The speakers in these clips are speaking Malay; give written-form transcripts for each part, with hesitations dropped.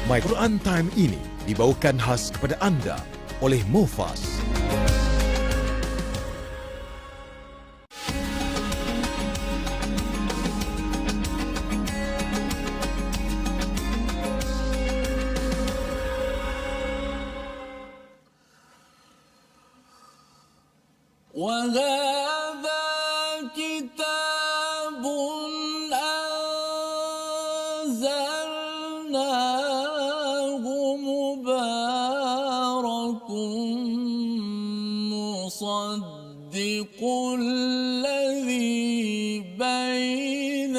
My Quran Time ini dibawakan khas kepada anda oleh Mufas. وهذا كتاب أنزلناه مبارك مصدق الذي بين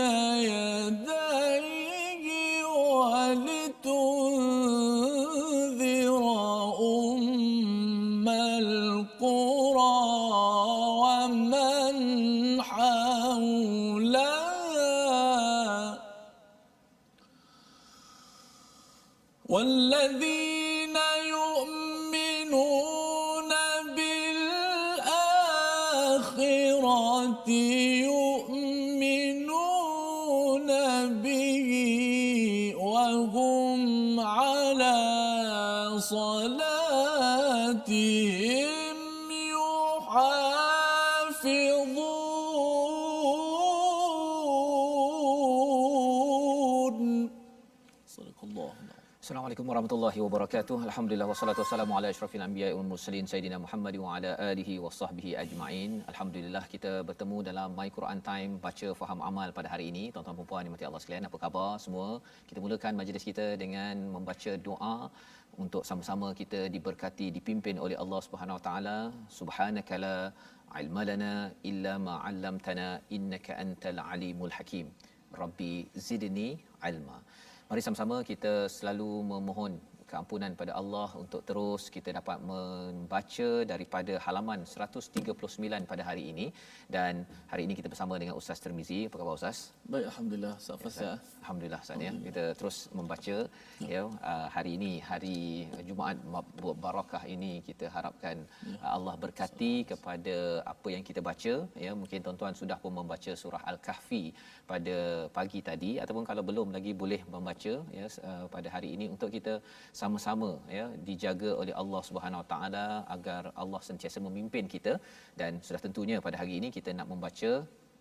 يديه ولتنذر أم القرى ومن حولها والذين يؤمنون بالآخرة يؤمنون به وهم على صلاتهم يحافظون. صدق الله. Assalamualaikum warahmatullahi wabarakatuh. Alhamdulillah wassalatu wassalamu ala asyrafil anbiya'i wal mursalin sayidina Muhammad wa ala alihi wasahbihi ajma'in. Alhamdulillah kita bertemu dalam My Quran Time baca faham amal pada hari ini. Tuan-tuan dan puan dimati Allah sekalian, apa khabar semua? Kita mulakan majlis kita dengan membaca doa untuk sama-sama kita diberkati, dipimpin oleh Allah Subhanahu wa taala. Subhanaka la ilma lana illa ma 'allamtana innaka antal alimul hakim. Rabbi zidni ilma. Mari sama-sama kita selalu memohon keampunan pada Allah untuk terus kita dapat membaca daripada halaman 139 pada hari ini, dan hari ini kita bersama dengan Ustaz Tirmizi. Apa khabar Ustaz? Baik, alhamdulillah. Alhamdulillah Ustaz ya. Kita terus membaca ya, hari ini hari Jumaat barakah ini kita harapkan Allah berkati kepada apa yang kita baca ya. Mungkin tuan-tuan sudah pun membaca surah Al-Kahfi pada pagi tadi, ataupun kalau belum lagi boleh membaca ya pada hari ini untuk kita sama-sama ya dijaga oleh Allah Subhanahu Wa Taala agar Allah sentiasa memimpin kita. Dan sudah tentunya pada hari ini kita nak membaca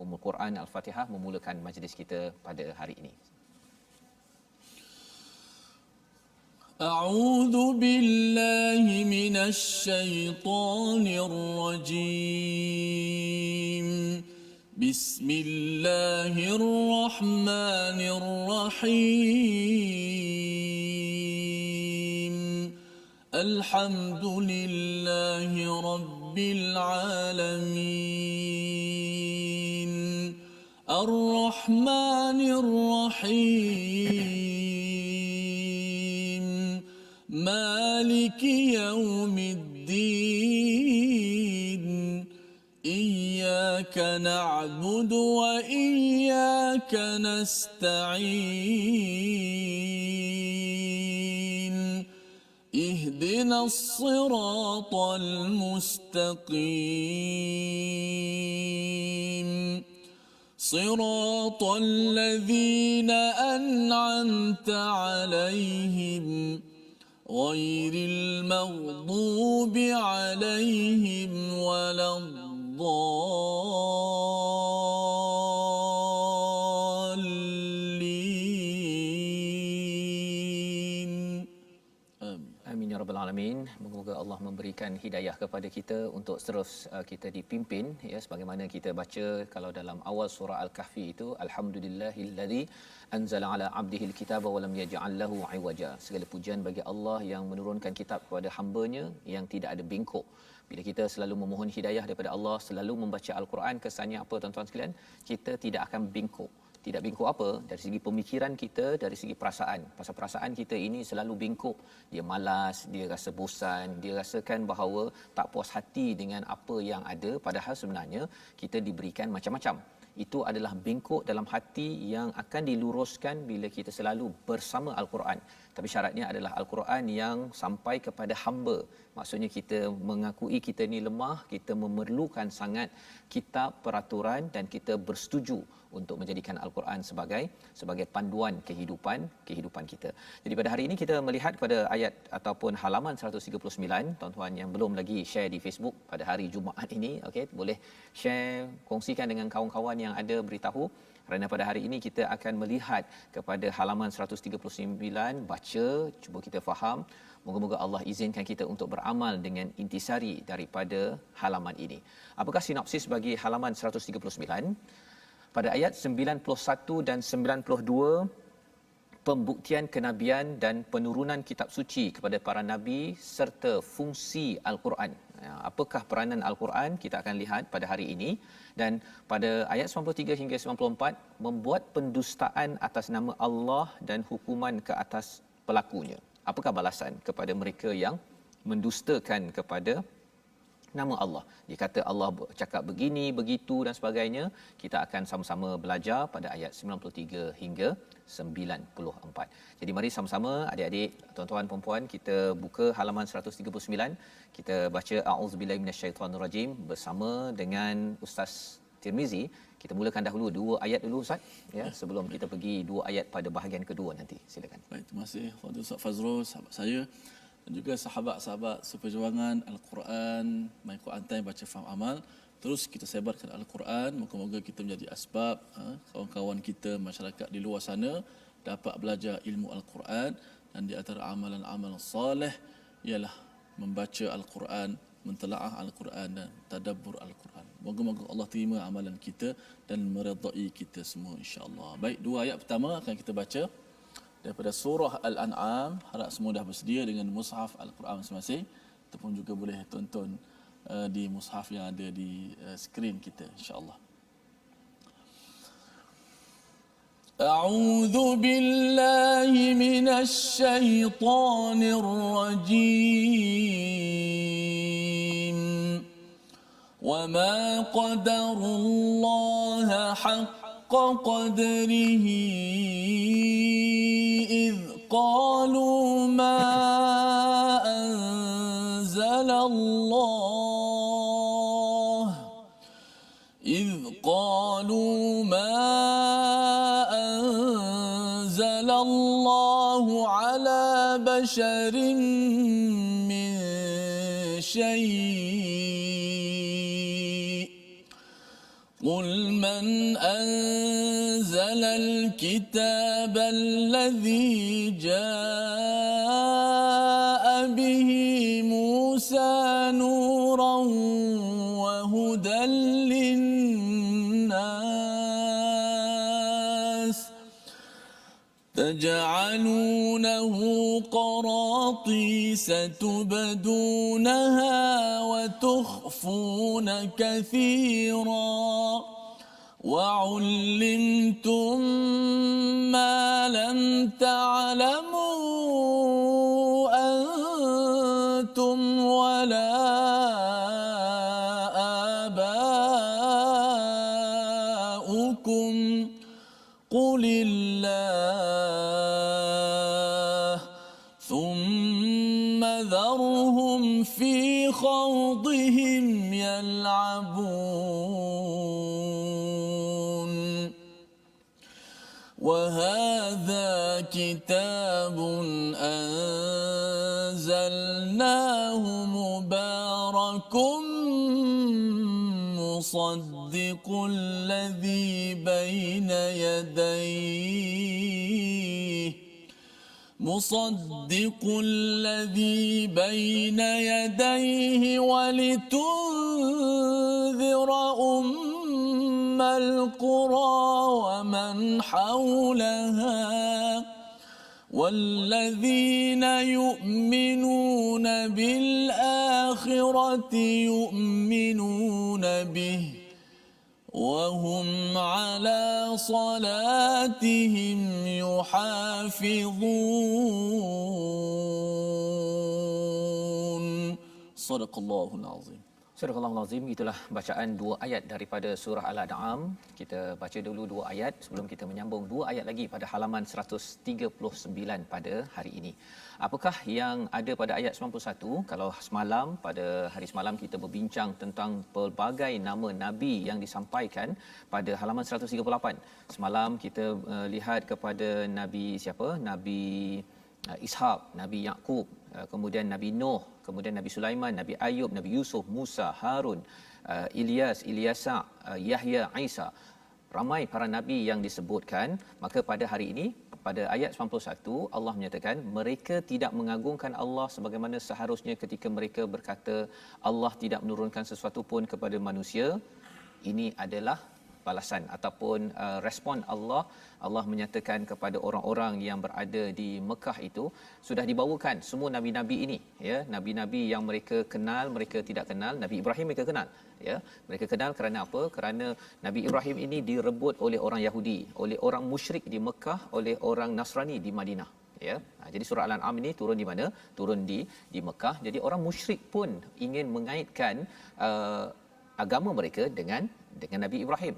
Ummul Quran Al-Fatihah memulakan majlis kita pada hari ini. أعوذ بالله من الشيطان الرجيم بسم الله الرحمن الرحيم الحمد لله رب العالمين الرحمن الرحيم مالك يوم الدين إياك نعبد وإياك نستعين اهدنا الصراط المستقيم صراط الذين أنعمت عليهم غير المغضوب عليهم ولا الضالين. Amin ya rabbal alamin. Moga Allah memberikan hidayah kepada kita untuk terus kita dipimpin ya, sebagaimana kita baca kalau dalam awal surah Al-Kahfi itu, alhamdulillahillazi anzala ala abdihil kitaba wa lam yaj'al lahu iwaja. Segala pujian bagi Allah yang menurunkan kitab kepada hamba-Nya yang tidak ada bengkok. Bila kita selalu memohon hidayah daripada Allah, selalu membaca Al-Quran, kesannya apa tuan-tuan sekalian? Kita tidak akan bengkok. Tidak bengkok apa? Dari segi pemikiran kita, dari segi perasaan. Pasal perasaan kita ini selalu bengkok. Dia malas, dia rasa bosan, dia rasakan bahawa tak puas hati dengan apa yang ada, padahal sebenarnya kita diberikan macam-macam. Itu adalah bengkok dalam hati yang akan diluruskan bila kita selalu bersama Al-Quran. Tapi syaratnya adalah Al-Quran yang sampai kepada hamba. Maksudnya kita mengakui kita ni lemah, kita memerlukan sangat kitab peraturan dan kita bersetuju untuk menjadikan Al-Quran sebagai panduan kehidupan kita. Jadi pada hari ini kita melihat pada ayat ataupun halaman 139. Tuan-tuan yang belum lagi share di Facebook pada hari Jumaat ini, okey, boleh share, kongsikan dengan kawan-kawan yang ada, beritahu, kerana pada hari ini kita akan melihat kepada halaman 139, baca, cuba kita faham. Moga-moga Allah izinkan kita untuk beramal dengan intisari daripada halaman ini. Apakah sinopsis bagi halaman 139? Pada ayat 91 dan 92, pembuktian kenabian dan penurunan kitab suci kepada para nabi serta fungsi Al-Quran. Apakah peranan Al-Quran? Kita akan lihat pada hari ini. Dan pada ayat 93 hingga 94, membuat pendustaan atas nama Allah dan hukuman ke atas pelakunya. Apakah balasan kepada mereka yang mendustakan kepada nama Allah? Dia kata Allah cakap begini, begitu dan sebagainya. Kita akan sama-sama belajar pada ayat 93 hingga 94. Jadi mari sama-sama adik-adik, tuan-tuan, puan-puan, kita buka halaman 139. Kita baca a'udzubillahi minasyaitonirrajim bersama dengan Ustaz Tirmizi. Kita mulakan dahulu 2 ayat dulu Ustaz, ya, sebelum kita pergi 2 ayat pada bahagian kedua nanti. Silakan. Baik, terima kasih kepada Ustaz Fazrul, sahabat saya, dan juga sahabat-sahabat seperjuangan Al-Quran, My Quran Time, baca faham amal. Terus kita sebarkan Al-Quran, moga-moga kita menjadi asbab kawan-kawan kita, masyarakat di luar sana dapat belajar ilmu Al-Quran. Dan di antara amalan-amalan soleh ialah membaca Al-Quran, mentelaah Al-Quran dan tadabbur Al-Quran. Moga-moga Allah terima amalan kita dan meredai kita semua, insya-Allah. Baik, 2 ayat pertama akan kita baca daripada surah Al-An'am. Harap semua dah bersedia dengan mushaf Al-Quran masing-masing, ataupun juga boleh tonton di mushaf yang ada di skrin kita, insya-Allah. A'udzu billahi minasy syaithanir rajim. Wa ma qadarullaha haqqa qadrihi إذ قالوا ما أنزل الله على بشر من شيء قل من أنزل الكتاب الذي جاء به موسى نورا وهدى للناس تجعلونه قراطيس تبدونها وتخفون كثيرا وعلمتم ما لم تعلموا أنتم ولا آباؤكم قل الله ثم ذرهم في خوضهم يلعبون وهذا كتاب أنزلناه مبارك مصدق الذي بين يديه ولتنذر أم القرى ومن حولها والذين يؤمنون بالآخرة يؤمنون به وهم على صلاتهم يحافظون صدق الله العظيم. Surah Al-Azim, itulah bacaan dua ayat daripada surah Al-An'am. Kita baca dulu dua ayat sebelum kita menyambung dua ayat lagi pada halaman 139 pada hari ini. Apakah yang ada pada ayat 91? Kalau semalam, pada hari semalam kita berbincang tentang pelbagai nama Nabi yang disampaikan pada halaman 138. Semalam kita lihat kepada Nabi siapa? Nabi Ishaq, Nabi Yaqub, kemudian Nabi Nuh, kemudian Nabi Sulaiman, Nabi Ayub, Nabi Yusuf, Musa, Harun, Ilyas, Ilyasa, Yahya, Isa. Ramai para nabi yang disebutkan. Maka pada hari ini, pada ayat 91, Allah menyatakan mereka tidak mengagungkan Allah sebagaimana seharusnya ketika mereka berkata Allah tidak menurunkan sesuatu pun kepada manusia. Ini adalah balasan ataupun respon Allah. Allah menyatakan kepada orang-orang yang berada di Mekah itu, sudah dibawakan semua nabi-nabi ini, ya, nabi-nabi yang mereka kenal, mereka tidak kenal. Nabi Ibrahim mereka kenal, ya, mereka kenal kerana apa? Kerana Nabi Ibrahim ini direbut oleh orang Yahudi, oleh orang musyrik di Mekah, oleh orang Nasrani di Madinah, ya. Jadi surah Al-An'am ini turun di mana? Turun di Mekah. Jadi orang musyrik pun ingin mengaitkan agama mereka dengan Nabi Ibrahim.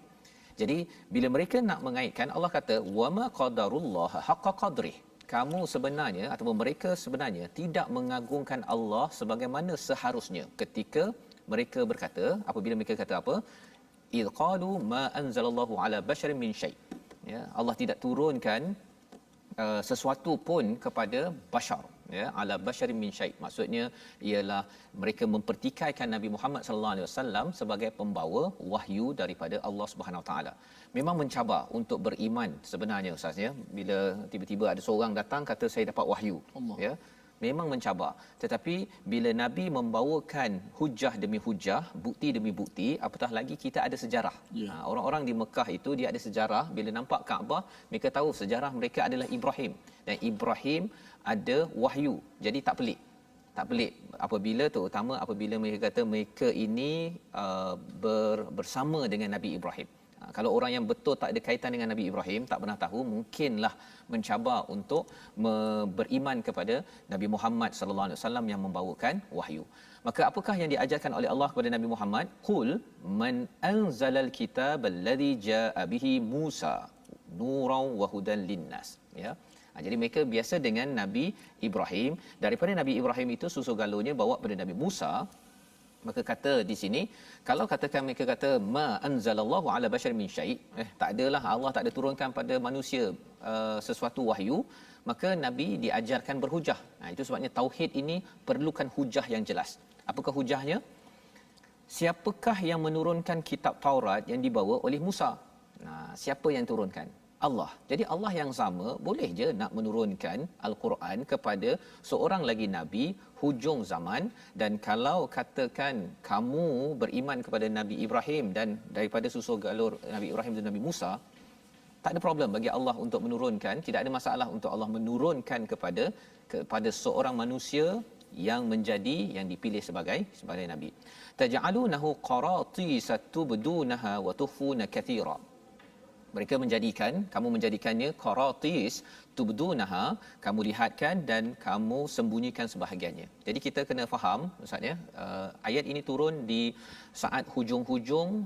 Jadi bila mereka nak mengaitkan, Allah kata wama qadarullah haqqa qadrih. Kamu sebenarnya ataupun mereka sebenarnya tidak mengagungkan Allah sebagaimana seharusnya ketika mereka berkata, apabila mereka kata apa? Id qalu ma anzalallahu ala basharin min syai. Ya, Allah tidak turunkan sesuatu pun kepada bashar, ya, ala basharin min syai. Maksudnya ialah mereka mempertikaikan Nabi Muhammad sallallahu alaihi wasallam sebagai pembawa wahyu daripada Allah Subhanahu Wa Taala. Memang mencabar untuk beriman sebenarnya, ustaz, ya. Bila tiba-tiba ada seorang datang kata saya dapat wahyu, Allah, ya, memang mencabar. Tetapi bila Nabi membawakan hujah demi hujah, bukti demi bukti, apatah lagi kita ada sejarah. Orang-orang di Mekah itu dia ada sejarah. Bila nampak Kaabah, mereka tahu sejarah mereka adalah Ibrahim, dan Ibrahim ada wahyu. Jadi tak pelik. Tak pelik apabila, terutama apabila mereka kata mereka ini bersama dengan Nabi Ibrahim. Kalau orang yang betul tak ada kaitan dengan Nabi Ibrahim, tak pernah tahu, mungkinlah mencabar untuk beriman kepada Nabi Muhammad sallallahu alaihi wasallam yang membawakan wahyu. Maka apakah yang diajarkan oleh Allah kepada Nabi Muhammad? Qul man anzalal kitab alladhi jaa bihi Musa nuran wa hudan linnas, ya. Jadi mereka biasa dengan Nabi Ibrahim. Daripada Nabi Ibrahim itu susu galurnya bawa pada Nabi Musa. Maka kata di sini, kalau katakan mereka kata ma anzalallahu ala bashar min syai, tak adalah Allah tak ada turunkan pada manusia sesuatu wahyu, maka Nabi diajarkan berhujah. Itu sebabnya tauhid ini perlukan hujah yang jelas. Apakah hujahnya? Siapakah yang menurunkan kitab Taurat yang dibawa oleh Musa? Siapa yang turunkan? Allah. Jadi Allah yang sama boleh je nak menurunkan Al-Quran kepada seorang lagi Nabi hujung zaman. Dan kalau katakan kamu beriman kepada Nabi Ibrahim dan daripada susu galur Nabi Ibrahim dan Nabi Musa, tak ada problem bagi Allah untuk menurunkan, tidak ada masalah untuk Allah menurunkan kepada seorang manusia yang dipilih sebagai Nabi. Taj'alunahu qaratisa tubdunaha wa tukhfuna katsira. Mereka kamu menjadikannya qaratis tubdunaha, kamu lihatkan dan kamu sembunyikan sebahagiannya. Jadi kita kena faham, ustaz, ya, ayat ini turun di saat hujung-hujung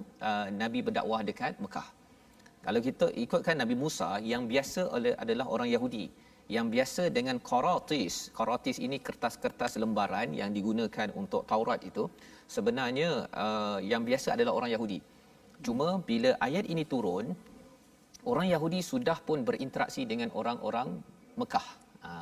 Nabi berdakwah dekat Mekah. Kalau kita ikutkan Nabi Musa yang biasa adalah orang Yahudi, yang biasa dengan qaratis ini kertas-kertas lembaran yang digunakan untuk Taurat itu, sebenarnya yang biasa adalah orang Yahudi. Cuma bila ayat ini turun, orang Yahudi sudah pun berinteraksi dengan orang-orang Mekah.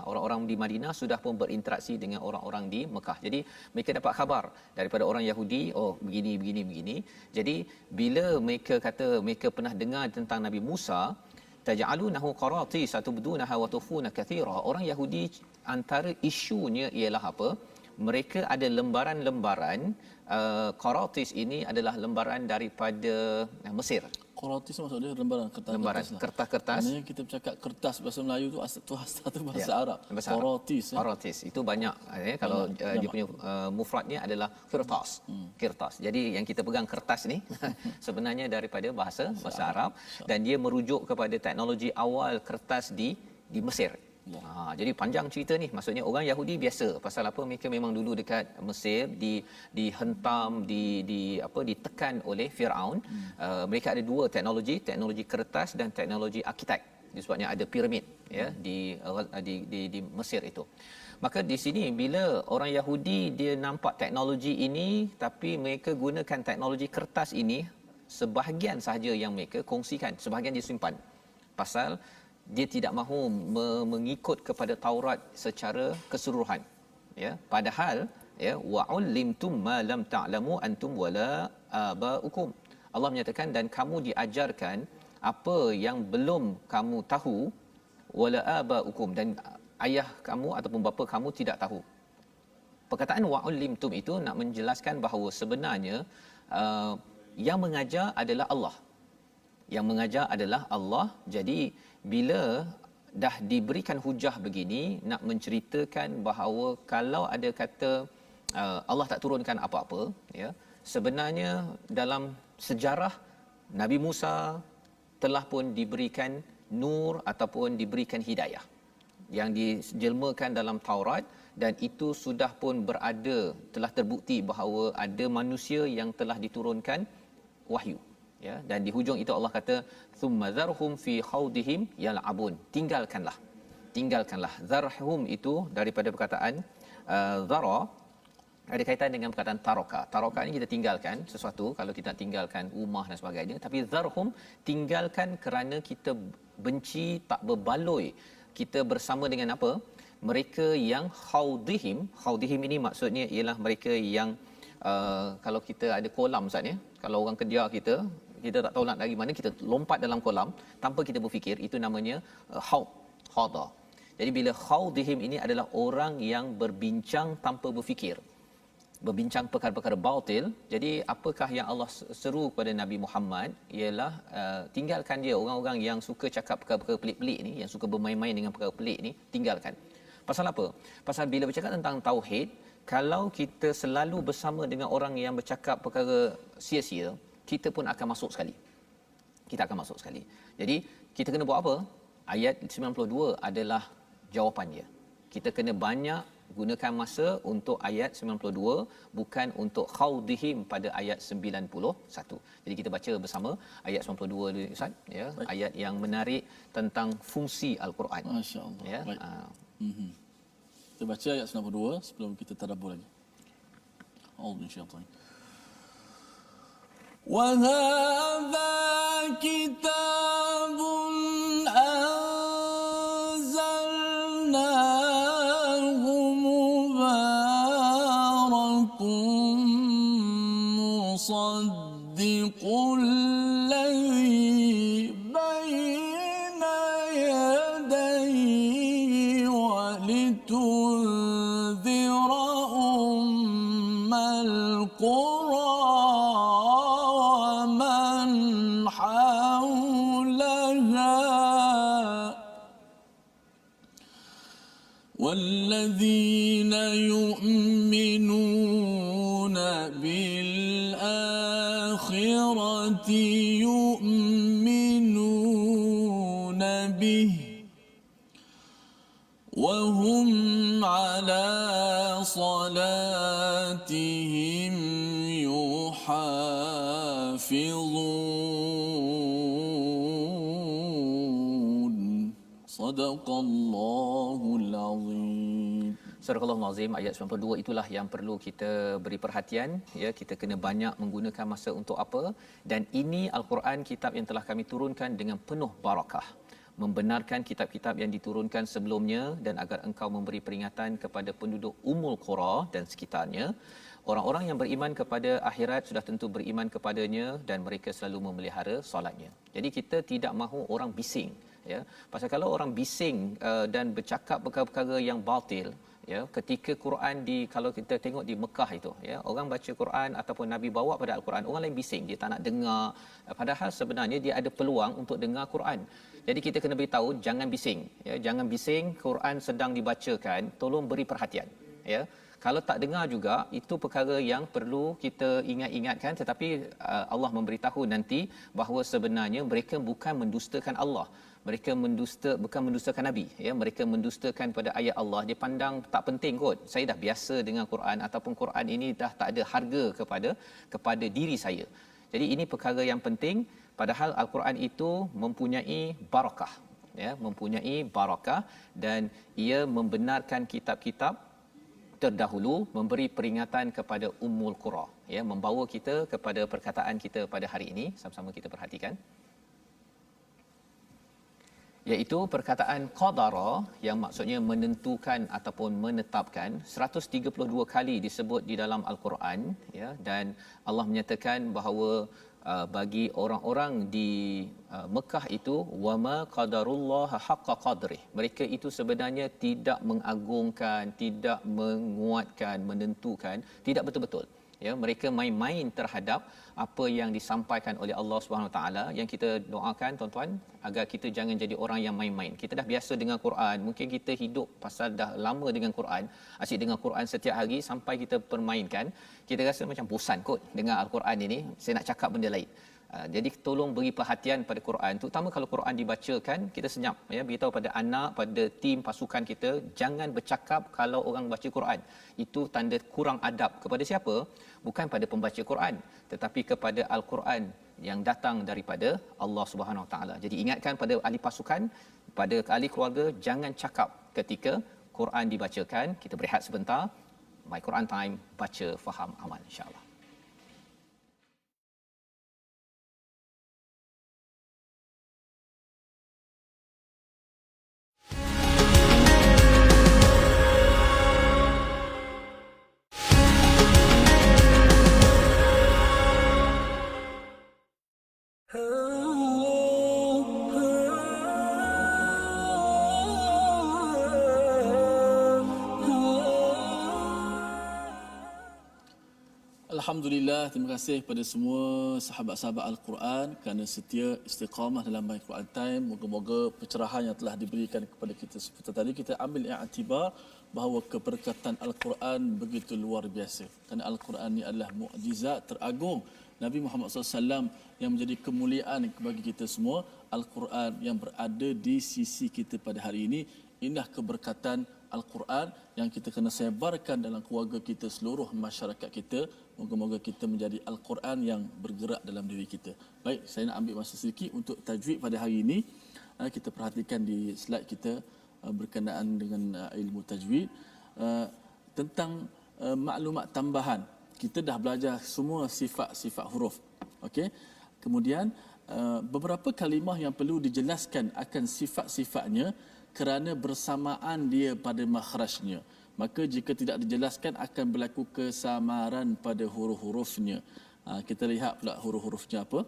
Orang-orang di Madinah sudah pun berinteraksi dengan orang-orang di Mekah. Jadi mereka dapat khabar daripada orang Yahudi, oh begini. Jadi bila mereka kata mereka pernah dengar tentang Nabi Musa, taj'alunahu qaratis atubdunaha wa tufuna katsira. Orang Yahudi antara isunya ialah apa? Mereka ada lembaran-lembaran. Qaratis ini adalah lembaran daripada Mesir. Qaratis maksudnya lembaran kertas-kertas. Maksudnya kita bercakap kertas bahasa Melayu tu asal bahasa Arab. Qaratis. Itu banyak, kalau dia punya mufradnya adalah kertas. Kertas. Jadi yang kita pegang kertas ni sebenarnya daripada bahasa Arab, dan dia merujuk kepada teknologi awal kertas di Mesir. Jadi panjang cerita ni, maksudnya orang Yahudi biasa pasal apa, mereka memang dulu dekat Mesir dihentam, ditekan oleh Firaun. Mereka ada dua teknologi kertas dan teknologi arkitek. Sebabnya ada piramid ya di Mesir itu. Maka di sini bila orang Yahudi dia nampak teknologi ini, tapi mereka gunakan teknologi kertas ini, sebahagian sahaja yang mereka kongsikan, sebahagian disimpan. Pasal dia tidak mahu mengikut kepada Taurat secara keseluruhan, ya. Padahal ya, wa ulimtum ma lam ta'lamu antum wala abaukum, Allah menyatakan dan kamu diajarkan apa yang belum kamu tahu, wala abaukum, dan ayah kamu ataupun bapa kamu tidak tahu. Perkataan wa ulimtum itu nak menjelaskan bahawa sebenarnya yang mengajar adalah Allah. Yang mengajar adalah Allah. Jadi bila dah diberikan hujah begini, nak menceritakan bahawa kalau ada kata Allah tak turunkan apa-apa, ya, sebenarnya dalam sejarah Nabi Musa telah pun diberikan nur ataupun diberikan hidayah yang dijelmakan dalam Taurat, dan itu sudah pun telah terbukti bahawa ada manusia yang telah diturunkan wahyu, ya. Dan di hujung itu Allah kata thumma zarhum fi khawdihim yal'abun, tinggalkanlah. Zarhum itu daripada perkataan zara, ada kaitan dengan perkataan taroka ni kita tinggalkan sesuatu, kalau kita tinggalkan rumah dan sebagainya. Tapi zarhum, tinggalkan kerana kita benci, tak berbaloi kita bersama dengan apa, mereka yang khawdihim ini maksudnya ialah mereka yang kalau kita ada kolam Ustaz ya, kalau orang kerja kita tak tahu nak dari mana, kita lompat dalam kolam tanpa kita berfikir, itu namanya khawda. Jadi bila khawdihim ini adalah orang yang berbincang tanpa berfikir, berbincang perkara-perkara batil. Jadi apakah yang Allah seru kepada Nabi Muhammad ialah tinggalkan dia, orang-orang yang suka cakap perkara-perkara pelik-pelik ni, yang suka bermain-main dengan perkara pelik ni, tinggalkan. Pasal apa? Pasal bila bercakap tentang tauhid, kalau kita selalu bersama dengan orang yang bercakap perkara sia-sia, kita pun akan masuk sekali. Jadi kita kena buat apa? Ayat 92 adalah jawapannya. Kita kena banyak gunakan masa untuk ayat 92, bukan untuk khawdihim pada ayat 91. Jadi kita baca bersama ayat 92 dulu Ustaz, ya. Ayat yang menarik tentang fungsi al-Quran. Masya-Allah. Ya. Baik. Kita baca ayat 92 sebelum kita tadabbur lagi. A'udzu bisyaitan. Wa hadza kitabun anzalnahu mubarakun musaddiqul ladzi bayna yadayhi wa litunzira ummal qura والذين يؤمنون بالآخرة يؤمنون به وهم على صلاتهم يحافظون صدق الله العظيم. Surah Al-Azim ayat 92 itulah yang perlu kita beri perhatian, ya. Kita kena banyak menggunakan masa untuk apa? Dan ini Al-Quran, kitab yang telah kami turunkan dengan penuh barakah, membenarkan kitab-kitab yang diturunkan sebelumnya, dan agar engkau memberi peringatan kepada penduduk Ummul Qura dan sekitarnya. Orang-orang yang beriman kepada akhirat sudah tentu beriman kepadanya, dan mereka selalu memelihara solatnya. Jadi kita tidak mahu orang bising, ya. Pasal kalau orang bising dan bercakap perkara-perkara yang batil, ya, ketika Quran kalau kita tengok di Mekah itu, ya, orang baca Quran ataupun Nabi bawa pada Al-Quran, orang lain bising, dia tak nak dengar, padahal sebenarnya dia ada peluang untuk dengar Quran. Jadi kita kena beritahu jangan bising, ya, jangan bising. Quran sedang dibacakan, tolong beri perhatian. ya. Kalau tak dengar juga, itu perkara yang perlu kita ingat-ingatkan, tetapi Allah memberitahu nanti bahawa sebenarnya mereka bukan mendustakan Allah. Mereka bukan mendustakan Nabi, ya. Mereka mendustakan pada ayat Allah. Dia pandang tak penting kot. Saya dah biasa dengan Quran, ataupun Quran ini dah tak ada harga kepada diri saya. Jadi ini perkara yang penting, padahal Al-Quran itu mempunyai barakah, ya, mempunyai barakah, dan ia membenarkan kitab-kitab terdahulu, memberi peringatan kepada Ummul Qura, ya, membawa kita kepada perkataan kita pada hari ini. Sama-sama kita perhatikan, iaitu perkataan qadara, yang maksudnya menentukan ataupun menetapkan. 132 kali disebut di dalam Al-Quran, ya, dan Allah menyatakan bahawa bagi orang-orang di Mekah itu, wama qadarullah haqqa qadrih, mereka itu sebenarnya tidak mengagungkan, tidak menguatkan, menentukan, tidak betul-betul, ya. Mereka main-main terhadap apa yang disampaikan oleh Allah Subhanahu Wa Taala. Yang kita doakan, tuan-tuan, agar kita jangan jadi orang yang main-main. Kita dah biasa dengan Quran, mungkin kita hidup pasal dah lama dengan Quran, asyik dengan Quran setiap hari sampai kita permainkan, kita rasa macam bosan kot dengan Al-Quran ini, saya nak cakap benda lain. Jadi tolong beri perhatian pada Quran, terutama kalau Quran dibacakan, kita senyap, ya, beritahu pada anak, pada tim pasukan kita, jangan bercakap kalau orang baca Quran. Itu tanda kurang adab kepada siapa? Bukan pada pembaca Quran, tetapi kepada Al-Quran yang datang daripada Allah Subhanahu Wa Taala. Jadi ingatkan pada ahli pasukan, pada ahli keluarga, jangan cakap ketika Quran dibacakan. Kita berehat sebentar. My Quran Time, baca, faham, amal, insya-Allah. Alhamdulillah, terima kasih kepada semua sahabat-sahabat Al-Quran kerana setia istiqamah dalam My Quran Time. Moga-moga pencerahan yang telah diberikan kepada kita seperti tadi, kita ambil i'tibar bahawa keberkatan Al-Quran begitu luar biasa. Kerana Al-Quran ini adalah mukjizat teragung Nabi Muhammad SAW yang menjadi kemuliaan bagi kita semua. Al-Quran yang berada di sisi kita pada hari ini, inilah keberkatan Al-Quran yang kita kena sebarkan dalam keluarga kita, seluruh masyarakat kita. Moga-moga kita menjadi Al-Quran yang bergerak dalam diri kita. Baik, saya nak ambil masa sedikit untuk tajwid pada hari ini. Kita perhatikan di slide kita berkenaan dengan ilmu tajwid, tentang maklumat tambahan. Kita dah belajar semua sifat-sifat huruf. Okey. Kemudian beberapa kalimah yang perlu dijelaskan akan sifat-sifatnya kerana bersamaan dia pada makhrajnya. Maka jika tidak dijelaskan akan berlaku kesamaran pada huruf-hurufnya. Kita lihat pula huruf-hurufnya apa.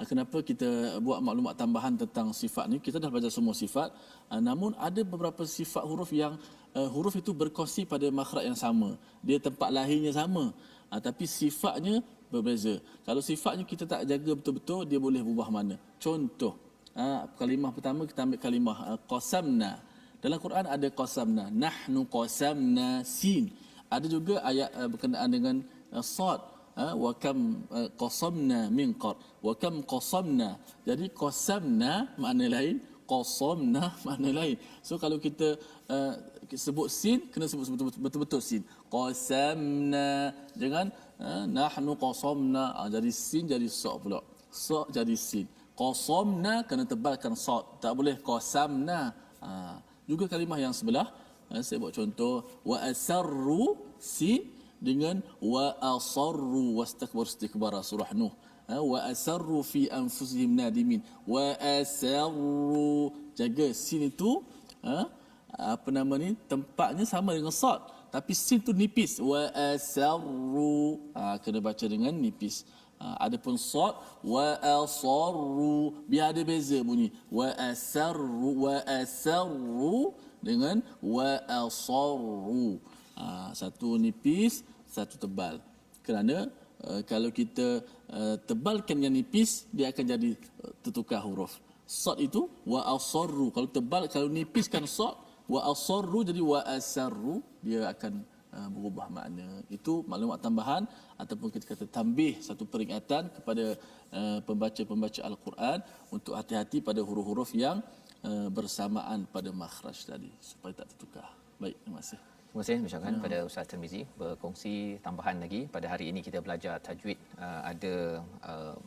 Kenapa kita buat maklumat tambahan tentang sifat ni? Kita dah belajar semua sifat, namun ada beberapa sifat huruf yang huruf itu berkongsi pada makhraj yang sama. Dia tempat lahirnya sama, tapi sifatnya berbeza. Kalau sifatnya kita tak jaga betul-betul, dia boleh berubah mana. Contoh, kalimah pertama kita ambil kalimah qasamna. Dalam Quran ada qasamna, nahnu qasamna sin. Ada juga ayat berkenaan dengan sad, wa kam qasamna min qar, wa kam qasamna. Jadi qasamna makna lain, qasamna makna lain. So kalau kita sebut sin, kena sebut betul-betul sin. Qasamna, jangan nahnu qasamna, jadi sin jadi sa pula, sa jadi sin. Qasamna kena tebalkan sad, tak boleh qasamna. Juga kalimah yang sebelah, saya buat contoh, wa asarru sin dengan wa asarru wastakbaru istikbara, surah Nuh. Wa asarru fi anfusihim nadimin, wa asarru, jaga sin itu apa nama ni, tempatnya sama dengan sad, tapi sin tu nipis. Wa asarru, kena baca dengan nipis. Adapun sad, wa asarru, biar ada beza bunyi. Wa asarru dengan wa asarru. Satu nipis, satu tebal. Kerana kalau kita tebalkan yang nipis, dia akan jadi tertukar huruf. Sad itu wa asarru, kalau tebal, kalau nipiskan sad, Wa asarru jadi wa asarru dia akan berubah makna. Itu maklumat tambahan ataupun kita kata tambih, satu peringatan kepada pembaca-pembaca Al-Quran untuk hati-hati pada huruf-huruf yang bersamaan pada makhraj tadi supaya tak tertukar. Baik, terima kasih. Terima kasih ucapkan pada Ustaz Tirmizi berkongsi tambahan lagi. Pada hari ini kita belajar tajwid, ada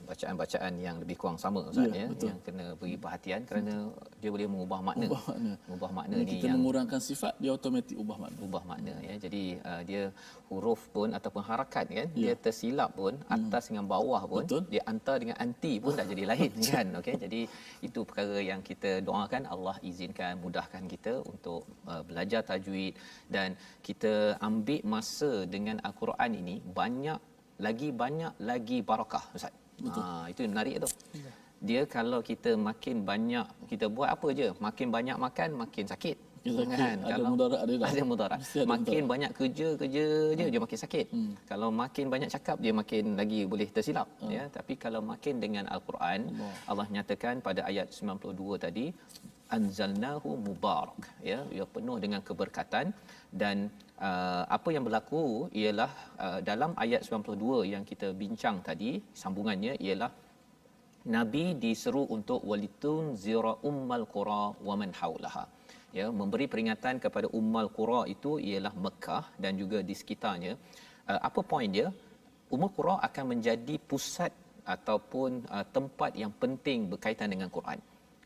bacaan-bacaan yang lebih kurang sama Ustaz ya, yang kena beri perhatian kerana dia boleh mengubah makna. Ubah makna ni kita yang mengurangkan sifat, dia automatik ubah makna. Ya. Jadi dia huruf pun ataupun harakat kan, dia tersilap pun atas dengan bawah pun, dia antar dengan anti pun dah jadi lain kan. Okey, jadi itu perkara yang kita doakan Allah izinkan, mudahkan kita untuk belajar tajwid, dan kita ambil masa dengan Al-Quran ini banyak lagi barakah Ustaz. Itu menarik tu. Dia kalau kita makin banyak kita buat apa je, makin banyak makan makin sakit. Kan? Ada mudarat ada mudarat. Makin banyak kerja je dia makin sakit. Kalau makin banyak cakap dia makin lagi boleh tersilap ya. Tapi kalau makin dengan Al-Quran, Allah nyatakan pada ayat 92 tadi, anzalnahu mubarak ya, ia penuh dengan keberkatan. Dan apa yang berlaku ialah dalam ayat 92 yang kita bincang tadi, sambungannya ialah Nabi diseru untuk walitun zira ummal qura wa man haulaha, ya, memberi peringatan kepada ummal qura itu ialah Mekah dan juga di sekitarnya. Apa poin dia? Ummul qura akan menjadi pusat ataupun tempat yang penting berkaitan dengan Quran.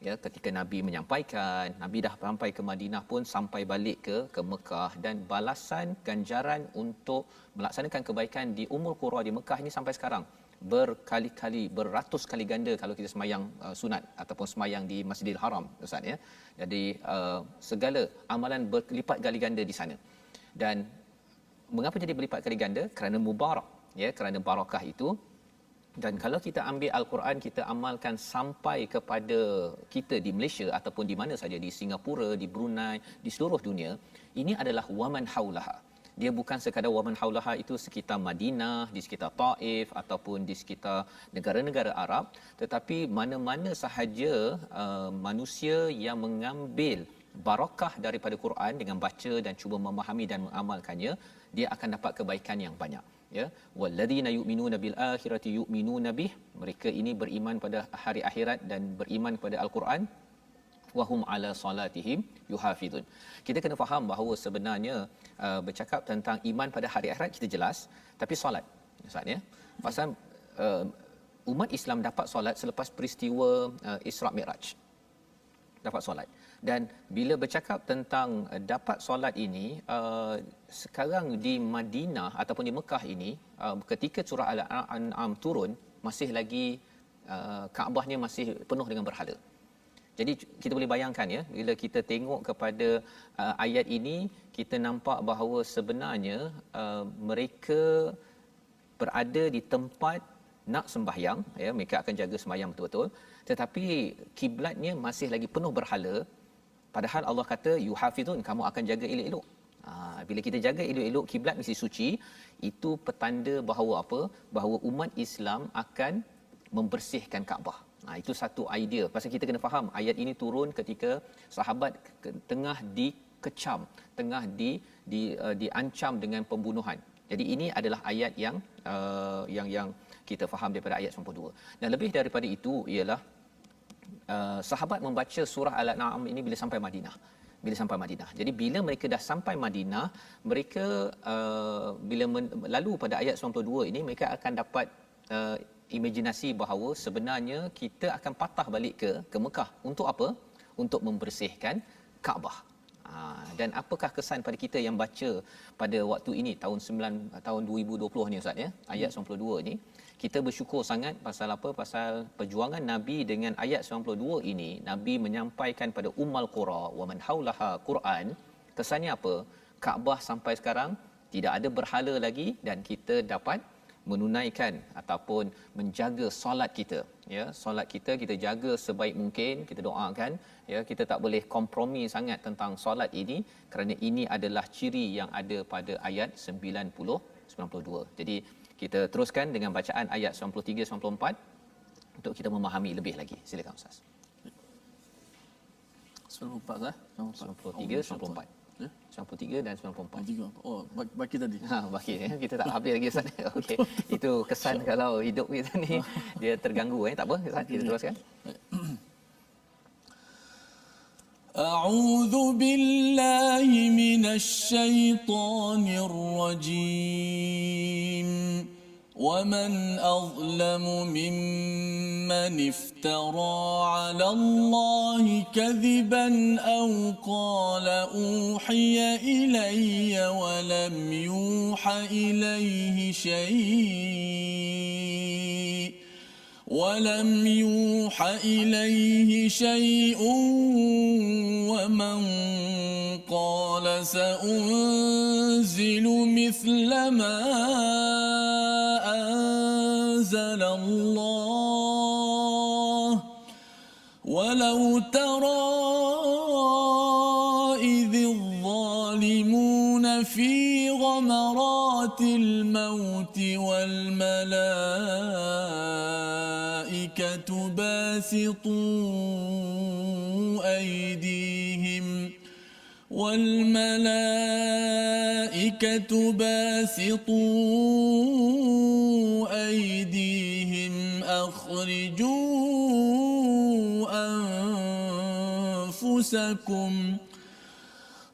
Ya, ketika Nabi menyampaikan, Nabi dah sampai ke Madinah pun sampai balik ke Mekah, dan balasan ganjaran untuk melaksanakan kebaikan di Ummul Qura di Mekah ini sampai sekarang berkali-kali, beratus kali ganda kalau kita semayang sunat ataupun semayang di Masjidil Haram Ustaz ya. Jadi segala amalan berlipat kali ganda di sana. Dan mengapa jadi berlipat kali ganda? Kerana mubarak ya, kerana barakah itu. Dan kalau kita ambil Al-Quran, kita amalkan sampai kepada kita di Malaysia ataupun di mana saja, di Singapura, di Brunei, di seluruh dunia, ini adalah waman haulaha. Dia bukan sekadar waman haulaha itu sekitar Madinah, di sekitar Taif ataupun di sekitar negara-negara Arab, tetapi mana-mana sahaja manusia yang mengambil barakah daripada Quran dengan baca dan cuba memahami dan mengamalkannya, dia akan dapat kebaikan yang banyak. Ya, walladzina yu'minuna bil akhirati yu'minuna bih, mereka ini beriman pada hari akhirat dan beriman pada Al-Quran, wahum ala salatihim yuhafizun. Kita kena faham bahawa sebenarnya bercakap tentang iman pada hari akhirat kita jelas, tapi solat Ustaz ya, pasal umat Islam dapat solat selepas peristiwa Isra Mi'raj, dapat solat. Dan bila bercakap tentang dapat solat ini, sekarang di Madinah ataupun di Mekah ini, ketika surah Al-An'am turun, masih lagi Kaabahnya masih penuh dengan berhala. Jadi kita boleh bayangkan ya, bila kita tengok kepada ayat ini, kita nampak bahawa sebenarnya mereka berada di tempat nak sembahyang ya, mereka akan jaga sembahyang betul-betul, tetapi kiblatnya masih lagi penuh berhala. Padahal Allah kata yuhafizun, kamu akan jaga elok-elok. Bila kita jaga elok-elok, kiblat mesti suci. Itu petanda bahawa apa? Bahawa umat Islam akan membersihkan Kaabah. Itu satu idea. Pasal kita kena faham, ayat ini turun ketika sahabat tengah dikecam, tengah diancam dengan pembunuhan. Jadi ini adalah ayat yang kita faham daripada ayat 92. Dan lebih daripada itu ialah sahabat membaca surah Al-An'am ini bila sampai Madinah. Jadi bila mereka dah sampai Madinah, mereka bila lalu pada ayat 92 ini, mereka akan dapat imajinasi bahawa sebenarnya kita akan patah balik ke Mekah. Untuk apa? Untuk membersihkan Kaabah. Dan apakah kesan pada kita yang baca pada waktu ini tahun 2020 ni Ustaz ya, ayat 92 ni, kita bersyukur sangat pasal apa? Pasal perjuangan Nabi dengan ayat 92 ini, Nabi menyampaikan pada Ummal Qura wa man haulaha Quran. Kesannya apa? Kaabah sampai sekarang tidak ada berhala lagi, dan kita dapat menunaikan ataupun menjaga solat kita ya. Solat kita jaga sebaik mungkin, kita doakan ya, kita tak boleh kompromi sangat tentang solat ini, kerana ini adalah ciri yang ada pada ayat 92. Jadi kita teruskan dengan bacaan ayat 93-94 untuk kita memahami lebih lagi. Silakan Ustaz. 94 lah. 93, 94. Ya. 93 dan 94. Tiga. Oh, baki tadi. Baki kita tak habis lagi Ustaz. Okey. Itu kesan kalau hidup kita ni dia terganggu tak apa Ustaz, kita teruskan. أعوذ بالله من الشيطان الرجيم ومن أظلم ممن افترى على الله كذبا أو قال أوحي إلي ولم يوح إليه شيء ومن قال سأنزل مثل ما أنزل الله ولو ترى إذ الظالمون في غمرات الموت والملائكة باسطوا أيديهم أخرجوا أنفسكم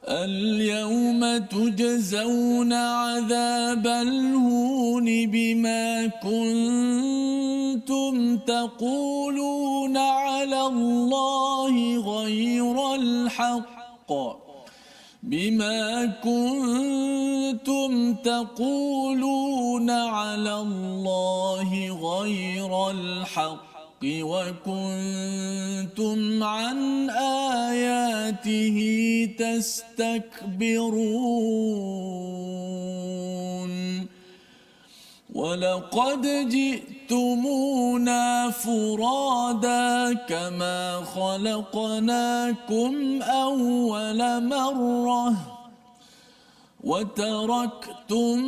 اليوم تجزون عذاب الهون بما كنتم تقولون على الله غير الحق وكنتم عن آياته تستكبرون ولقد جئتمونا فرادا كما خلقناكم أول مرة وتركتم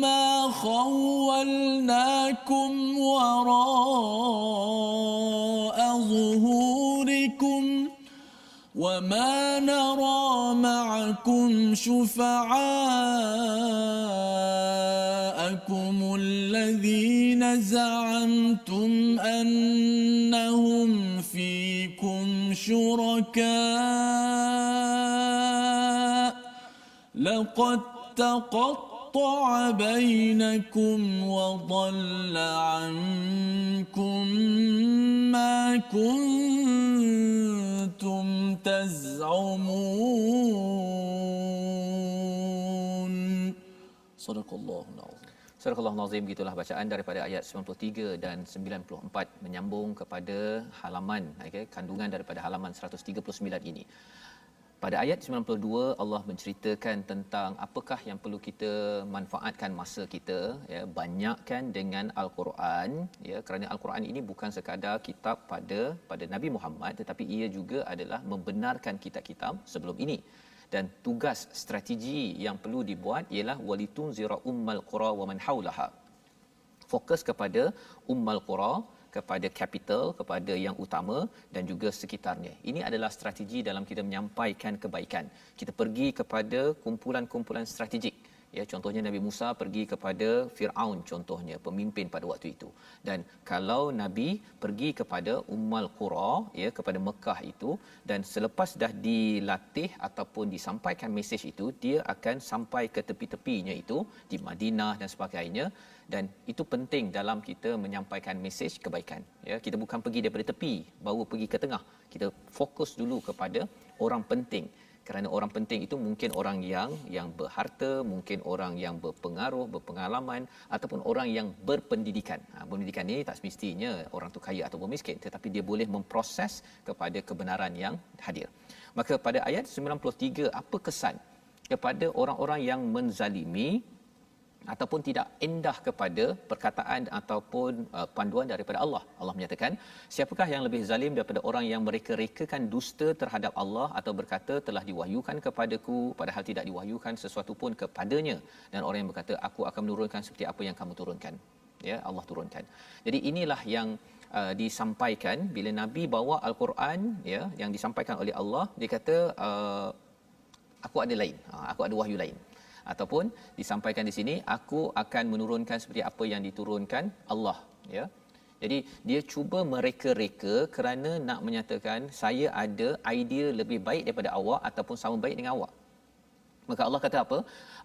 ما خولناكم وراء ظهوركم وما نرى معكم شفعاءكم الذين زعمتم أنهم فيكم شركاء لقد تقطع بينكم وضل عنكم ما كنتم تزعمون صدق الله العظيم. Surah Al-Nazim, gitulah bacaan daripada ayat 93 dan 94 menyambung kepada halaman kandungan daripada halaman 139 ini. Pada ayat 92 Allah menceritakan tentang apakah yang perlu kita manfaatkan masa kita, banyakkan dengan al-Quran, kerana al-Quran ini bukan sekadar kitab pada Nabi Muhammad, tetapi ia juga adalah membenarkan kitab-kitab sebelum ini. Dan tugas strategi yang perlu dibuat ialah walitunzira ummal qura wa man haulaha. Fokus kepada ummal qura, kepada capital, kepada yang utama dan juga sekitarnya. Ini adalah strategi dalam kita menyampaikan kebaikan. Kita pergi kepada kumpulan-kumpulan strategik. Contohnya Nabi Musa pergi kepada Firaun, contohnya pemimpin pada waktu itu. Dan kalau Nabi pergi kepada Ummal Qura, kepada Mekah itu, dan selepas dah dilatih ataupun disampaikan mesej itu, dia akan sampai ke tepi-tepinya itu di Madinah dan sebagainya. Dan itu penting dalam kita menyampaikan mesej kebaikan. Kita bukan pergi daripada tepi baru pergi ke tengah. Kita fokus dulu kepada orang penting. Kerana orang penting itu mungkin orang yang berharta, mungkin orang yang berpengaruh, berpengalaman, ataupun orang yang berpendidikan. Pendidikan ini tak semestinya orang tu kaya atau miskin, tetapi dia boleh memproses kepada kebenaran yang hadir. Maka pada ayat 93, apa kesan kepada orang-orang yang menzalimi ataupun tidak indah kepada perkataan ataupun panduan daripada Allah. Allah menyatakan, siapakah yang lebih zalim daripada orang yang mereka-rekakan dusta terhadap Allah atau berkata telah diwahyukan kepadaku padahal tidak diwahyukan sesuatu pun kepadanya, dan orang yang berkata aku akan menurunkan seperti apa yang kamu turunkan. Allah turunkan. Jadi inilah yang disampaikan bila Nabi bawa al-Quran ya yang disampaikan oleh Allah, dia kata aku ada lain, aku ada wahyu lain, ataupun disampaikan di sini aku akan menurunkan seperti apa yang diturunkan Allah ya. Jadi dia cuba mereka-reka kerana nak menyatakan saya ada idea lebih baik daripada awak ataupun sama baik dengan awak. Maka Allah kata apa?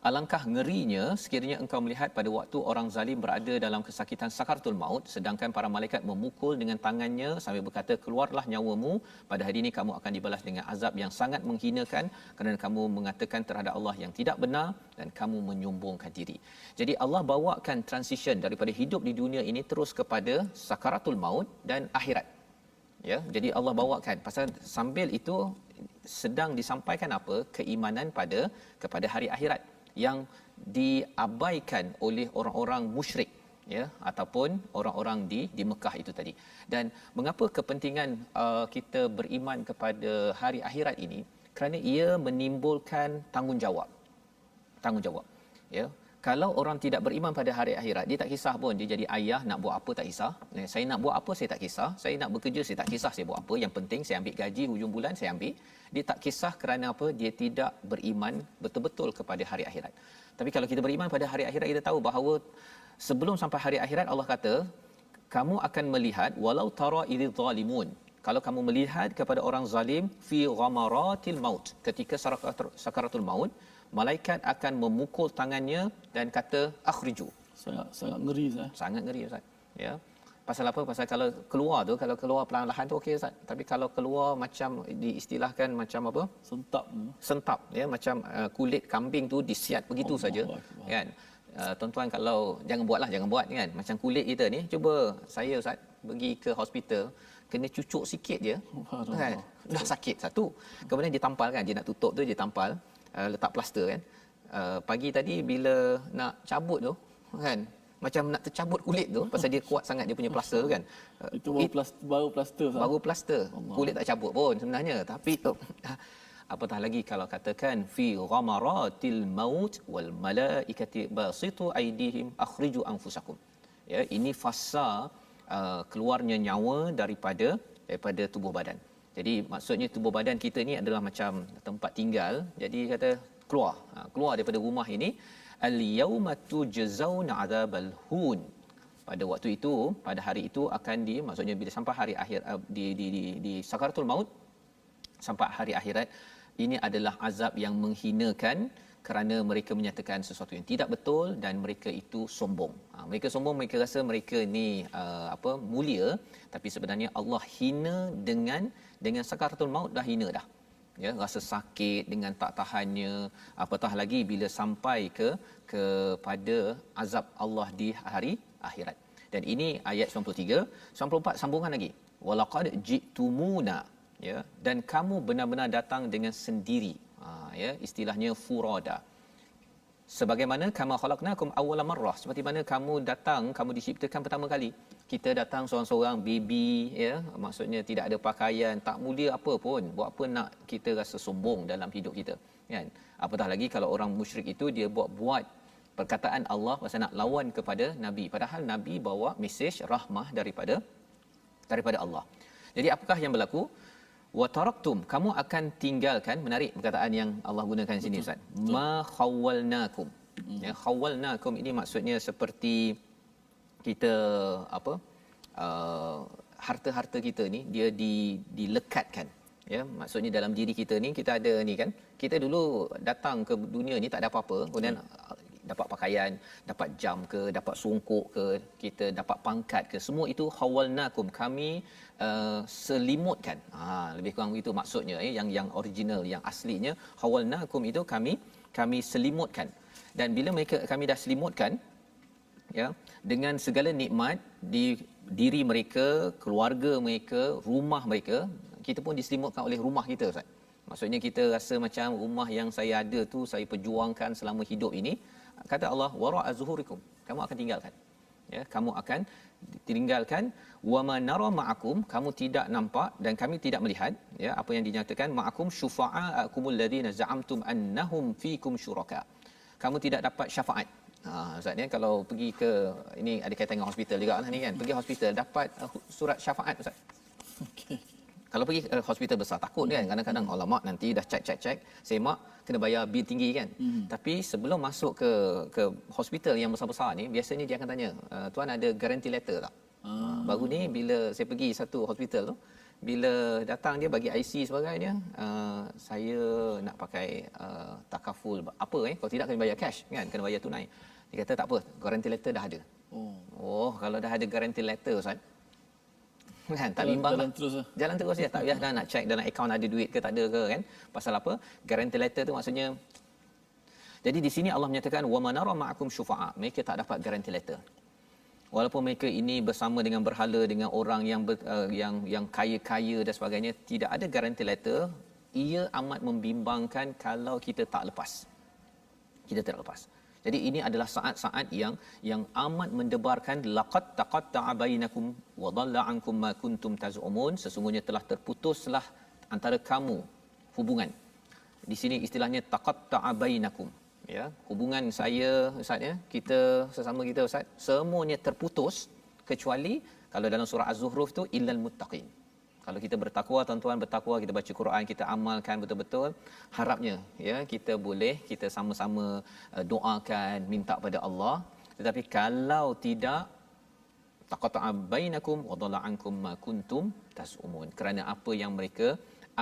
Alangkah ngerinya sekiranya engkau melihat pada waktu orang zalim berada dalam kesakitan sakaratul maut, sedangkan para malaikat memukul dengan tangannya sambil berkata, keluarlah nyawamu, pada hari ini kamu akan dibalas dengan azab yang sangat menghinakan kerana kamu mengatakan terhadap Allah yang tidak benar dan kamu menyombongkan diri. Jadi Allah bawakan transition daripada hidup di dunia ini terus kepada sakaratul maut dan akhirat. Ya, jadi Allah bawakan pasal sambil itu sedang disampaikan apa? Keimanan kepada hari akhirat yang diabaikan oleh orang-orang musyrik ya ataupun orang-orang di Mekah itu tadi. Dan mengapa kepentingan kita beriman kepada hari akhirat ini? Kerana ia menimbulkan tanggungjawab ya. Kalau orang tidak beriman pada hari akhirat, dia tak kisah pun dia jadi ayah nak buat apa tak kisah. Saya nak buat apa saya tak kisah. Saya nak bekerja saya tak kisah saya buat apa. Yang penting saya ambil gaji hujung bulan saya ambil. Dia tak kisah kerana apa? Dia tidak beriman betul-betul kepada hari akhirat. Tapi kalau kita beriman pada hari akhirat, kita tahu bahawa sebelum sampai hari akhirat Allah kata, kamu akan melihat walau tara idz zalimun. Kalau kamu melihat kepada orang zalim fi ghamaratil maut, ketika sakaratul maut, malaikat akan memukul tangannya dan kata akhriju. Sangat ngeri Ustaz. Sangat ngeri Ustaz. Ya. Pasal apa? Pasal kalau keluar tu, kalau keluar perlahan-lahan tu okey Ustaz. Tapi kalau keluar macam diistilahkan macam apa? Sentap ya, macam kulit kambing tu disiat begitu saja kan. Tuan-tuan kalau jangan buat kan. Macam kulit kita ni, cuba saya Ustaz pergi ke hospital, kena cucuk sikit je kan. Dah sakit satu. Kemudian ditampal kan, dia nak tutup tu dia tampal, letak plaster kan. Pagi tadi bila nak cabut tu kan, macam nak tercabut kulit tu pasal dia kuat sangat dia punya plaster kan. Itu baru plaster. Baru plaster. Kulit tak cabut pun sebenarnya, tapi apatah lagi kalau katakan fi ghamaratil maut wal malaikati basitu aidihim akhriju anfusakum. Ya, ini fasa keluarnya nyawa daripada tubuh badan. Jadi maksudnya tubuh badan kita ni adalah macam tempat tinggal. Jadi kata keluar daripada rumah ini. Al-yawma tujzauna adzabal hun. Pada waktu itu, pada hari itu akan maksudnya bila sampai hari akhir di sakaratul maut, sampai hari akhirat, ini adalah azab yang menghinakan kerana mereka menyatakan sesuatu yang tidak betul dan mereka itu sombong. Mereka sombong, mereka rasa mereka ni mulia, tapi sebenarnya Allah hina dengan sakaratul maut dah hina dah. Ya, rasa sakit dengan tak tahannya, apatah lagi bila sampai kepada azab Allah di hari akhirat. Dan ini ayat 93, 94 sambungan lagi. Walaqad ji'tumuna, ya, dan kamu benar-benar datang dengan sendiri. Ya, istilahnya furada. Sebagaimana kama khalaqnakum awwala marrah, seperti mana kamu datang, kamu diciptakan pertama kali. Kita datang seorang-seorang baby ya, maksudnya tidak ada pakaian, tak mulia apa pun. Buat apa nak kita rasa sombong dalam hidup kita, kan? Apatah lagi kalau orang musyrik itu dia buat perkataan Allah pasal nak lawan kepada nabi, padahal nabi bawa mesej rahmah daripada Allah. Jadi apakah yang berlaku? Wa taraktum, kamu akan tinggalkan. Menarik perkataan yang Allah gunakan sini Ustaz. Ma khawalnakum. Ya, khawalnakum ini maksudnya seperti kita harta-harta kita ni dia dilekatkan. Ya, maksudnya dalam diri kita ni kita ada ni kan. Kita dulu datang ke dunia ni tak ada apa-apa, kemudian dapat pakaian, dapat jam ke, dapat songkok ke, kita dapat pangkat ke, semua itu khawalnakum, kami selimutkan. Lebih kurang begitu maksudnya yang original, yang aslinya khawalnakum itu kami selimutkan. Dan bila kami dah selimutkan ya dengan segala nikmat di diri mereka, keluarga mereka, rumah mereka, kita pun diselimutkan oleh rumah kita Ustaz. Maksudnya kita rasa macam rumah yang saya ada tu saya perjuangkan selama hidup ini, kata Allah wara'a zuhurikum, kamu akan tinggalkan. Ya, kamu akan tinggalkan. Wa ma nara ma'akum, kamu tidak nampak dan kami tidak melihat, ya, apa yang dinyatakan ma'akum syufa'a'akumul ladzina za'amtum annahum fiikum syuraka. Kamu tidak dapat syafaat. Ustaz ni kalau pergi ke, ini ada kaitan dengan hospital juga lah ni kan. Pergi hospital dapat surat syafaat Ustaz. Okey. Kalau pergi hospital besar takut kan, kadang-kadang ulama nanti dah check semak kena bayar bil tinggi kan. Tapi sebelum masuk ke hospital yang besar-besar ni, biasanya dia akan tanya, tuan ada guarantee letter tak? Baru ni bila saya pergi satu hospital tu, bila datang dia bagi IC sebagainya, saya nak pakai takaful apa kalau tidak kena bayar cash kan, kena bayar tunai. Dia kata tak apa, guarantee letter dah ada. Kalau dah ada guarantee letter Ustaz, kan tak bimbang Jalan terus lah. Jalan terus ya, tak payah dah nak check dalam akaun ada duit ke tak ada ke kan. Pasal apa? Guarantee letter tu maksudnya, jadi di sini Allah menyatakan wa manara ma'akum syufa'a, mereka tak dapat guarantee letter. Walaupun mereka ini bersama dengan berhala, dengan orang yang kaya-kaya dan sebagainya, tidak ada guarantee letter. Ia amat membimbangkan kalau kita tak lepas. Kita tak lepas. Jadi ini adalah saat-saat yang amat mendebarkan, laqad taqatta'a bainakum wa dhalla 'ankum ma kuntum taz'umun, sesungguhnya telah terputuslah antara kamu hubungan. Di sini istilahnya taqatta'a bainakum, ya, hubungan saya Ustaz ya, kita sesama kita Ustaz, semuanya terputus kecuali kalau dalam surah Az-Zukhruf tu illal muttaqin. Kalau kita bertakwa, tuan-tuan bertakwa, kita baca Quran, kita amalkan betul-betul, harapnya ya kita boleh kita sama-sama doakan, minta pada Allah. Tetapi kalau tidak, taqatta'a bainakum wa dhalla 'ankum ma kuntum tas'umun, kerana apa yang mereka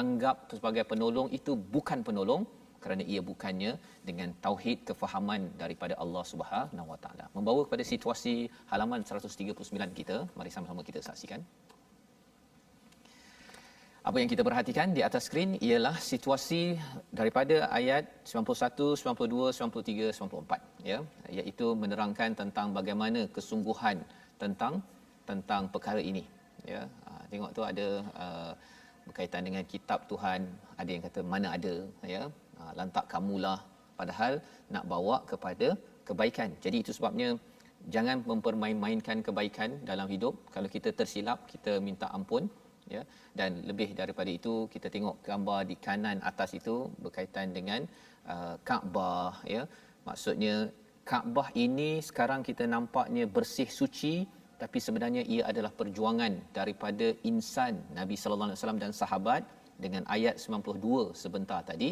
anggap sebagai penolong itu bukan penolong, kerana ia bukannya dengan tauhid, kefahaman daripada Allah Subhanahu Wa Taala. Membawa kepada situasi halaman 139 kita, mari sama-sama kita saksikan. Apa yang kita perhatikan di atas skrin ialah situasi daripada ayat 91, 92, 93, 94 ya, iaitu menerangkan tentang bagaimana kesungguhan tentang perkara ini ya. Tengok tu ada berkaitan dengan kitab Tuhan, ada yang kata mana ada ya, lantak kamulah, padahal nak bawa kepada kebaikan. Jadi itu sebabnya jangan mempermain-mainkan kebaikan dalam hidup. Kalau kita tersilap, kita minta ampun ya, dan lebih daripada itu kita tengok gambar di kanan atas itu berkaitan dengan Kaabah ya. Maksudnya Kaabah ini sekarang kita nampaknya bersih suci, tapi sebenarnya ia adalah perjuangan daripada insan Nabi sallallahu alaihi wasallam dan sahabat, dengan ayat 92 sebentar tadi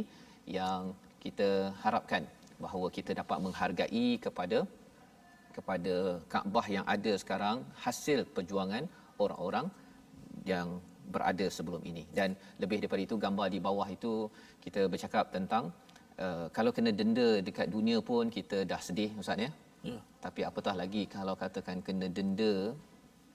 yang kita harapkan bahawa kita dapat menghargai kepada Kaabah yang ada sekarang, hasil perjuangan orang-orang yang berada sebelum ini. Dan lebih daripada itu, gambar di bawah itu kita bercakap tentang kalau kena denda dekat dunia pun kita dah sedih Ustaz ya. Ya. Tapi apatah lagi kalau katakan kena denda,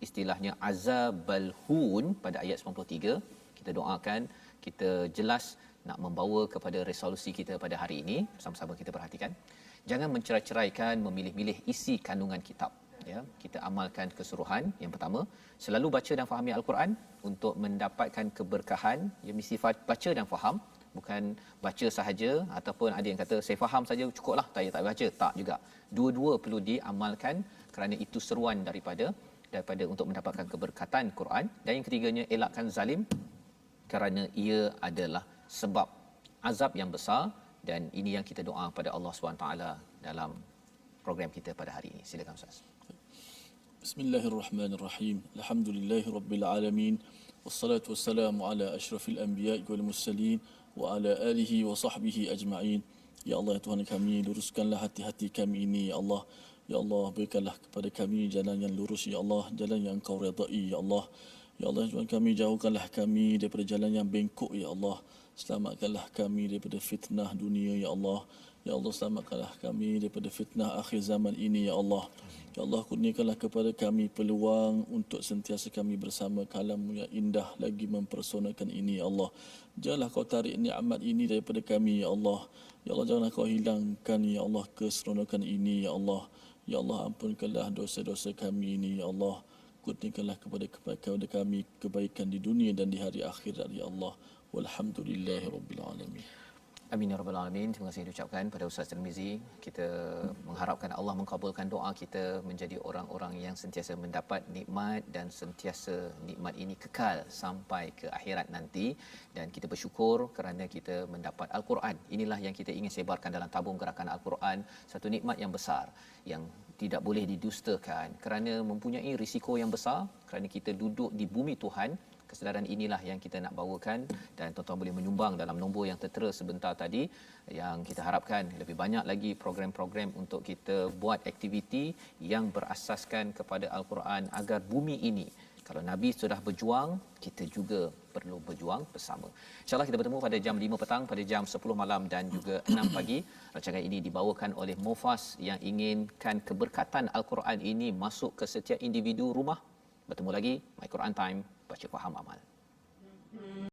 istilahnya azabal hun pada ayat 93. Kita doakan, kita jelas nak membawa kepada resolusi kita pada hari ini. Sama-sama kita perhatikan. Jangan mencerai-ceraikan, memilih-milih isi kandungan kitab. Ya, kita amalkan keseluruhan. Yang pertama, selalu baca dan fahami Al-Quran untuk mendapatkan keberkahan. Ya, mesti baca dan faham, bukan baca sahaja, ataupun ada yang kata saya faham saja cukuplah, tak baca. Tak juga. Dua-dua perlu diamalkan, kerana itu seruan daripada untuk mendapatkan keberkatan Quran. Dan yang ketiganya, elakkan zalim, kerana ia adalah sebab azab yang besar, dan ini yang kita doa pada Allah SWT dalam program kita pada hari ini. Silakan Ustaz. Bismillahirrahmanirrahim. Alhamdulillahirabbil alamin. Wassalatu wassalamu ala asyrafil anbiya'i wal mursalin wa ala alihi wa sahbihi ajma'in. Ya Allah, ya Tuhan kami, luruskanlah hati-hati kami ini ya Allah. Ya Allah, berikanlah kepada kami jalan yang lurus ya Allah, jalan yang Engkau redai ya Allah. Ya Allah, Tuhan kami, jauhkanlah kami daripada jalan yang bengkok ya Allah. Selamatkanlah kami daripada fitnah dunia ya Allah. Ya Allah, selamatkanlah kami daripada fitnah akhir zaman ini ya Allah. Ya Allah, kurniakanlah kepada kami peluang untuk sentiasa kami bersama kalam-Mu yang indah lagi mempersonakan ini ya Allah. Janganlah Kau tarik nikmat ini daripada kami ya Allah. Ya Allah, janganlah Kau hilangkan ya Allah keseronokan ini ya Allah. Ya Allah, ampunkanlah dosa-dosa kami ini ya Allah. Kurniakanlah kepada kami kebaikan di dunia dan di hari akhirat ya Allah. Walhamdulillahirabbil alamin. Amin ya rabbal alamin. Terima kasih diucapkan pada Ustaz Tirmizi. Kita mengharapkan Allah mengabulkan doa kita menjadi orang-orang yang sentiasa mendapat nikmat dan sentiasa nikmat ini kekal sampai ke akhirat nanti, dan kita bersyukur kerana kita mendapat Al-Quran. Inilah yang kita ingin sebarkan dalam tabung gerakan Al-Quran, satu nikmat yang besar yang tidak boleh didustakan kerana mempunyai risiko yang besar kerana kita duduk di bumi Tuhan. Kesedaran inilah yang kita nak bawakan, dan tuan-tuan boleh menyumbang dalam nombor yang tertera sebentar tadi, yang kita harapkan lebih banyak lagi program-program untuk kita buat aktiviti yang berasaskan kepada Al-Quran agar bumi ini, kalau Nabi sudah berjuang, kita juga perlu berjuang bersama. InsyaAllah kita bertemu pada jam 5 petang, pada jam 10 malam dan juga 6 pagi. Rancangan ini dibawakan oleh Mufas yang inginkan keberkatan Al-Quran ini masuk ke setiap individu rumah. Bertemu lagi, My Quran Time, baca faham amal.